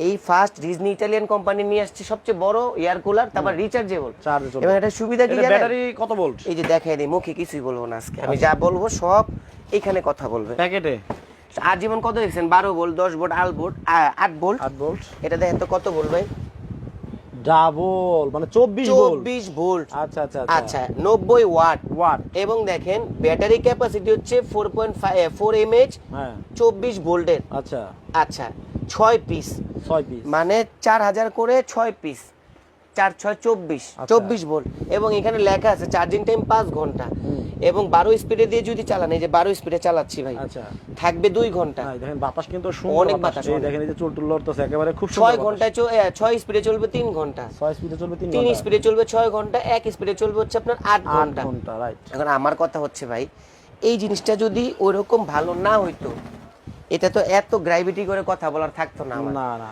এই first Disney Italian company নিয়ে আসছে সবচেয়ে বড় এয়ার কুলার, তারপর রিচার্জেবল। এবং এটা সুবিধা কি জানেন? ব্যাটারি কত ভোল্ট? এই যে দেখাই দিই, মুখে কিছুই বলবো না আজকে, আমি যা বলবো সব এখানে কথা বলবে। প্যাকেটে আর যেমন কত দেখছেন, 12 volt, 10 volt, 8 volt, 8 volt. 8 volt. এটা দেখেন তো কত ভোল্ট ভাই? ডাবল মানে 24 ভোল্ট। 24 ভোল্ট। আচ্ছা আচ্ছা আচ্ছা 90 ওয়াট। ওয়াট। এবং দেখেন ব্যাটারি ক্যাপাসিটি হচ্ছে 4.4 এমএএইচ, হ্যাঁ 24 ভোল্টের। আচ্ছা আচ্ছা 6 পিস, 6 পিস মানে 4000 করে 6 পিস, 4 6 24, 24 ভোল্ট। এবং এখানে লেখা আছে চার্জিং টাইম 5 ঘন্টা। এবং 12 স্পিডে দিয়ে যদি চালান, এই যে 12 স্পিডে চালাচ্ছি ভাই, আচ্ছা থাকবে 2 ঘন্টা। হ্যাঁ দেখেন বাতাস কিন্তু সুন্দর, অনেক বাতাস, এই দেখেন এই যে চুল লড়তেছে একেবারে খুব 6 সুন্দর। ঘন্টায় 6 স্পিডে চলবে 3 ঘন্টা, 6 স্পিডে চলবে 3 3 ঘন্টা, স্পিডে চলবে 6 ঘন্টা, 1 স্পিডে চলবে হচ্ছে আপনার 8 8 ঘন্টা। ঘন্টা রাইট। এখন আমার কথা হচ্ছে ভাই, এই জিনিসটা যদি ওইরকম ভালো না হইতো, এটা তো এত গ্র্যাভিটি করে কথা বলার থাকতো না আমার। না না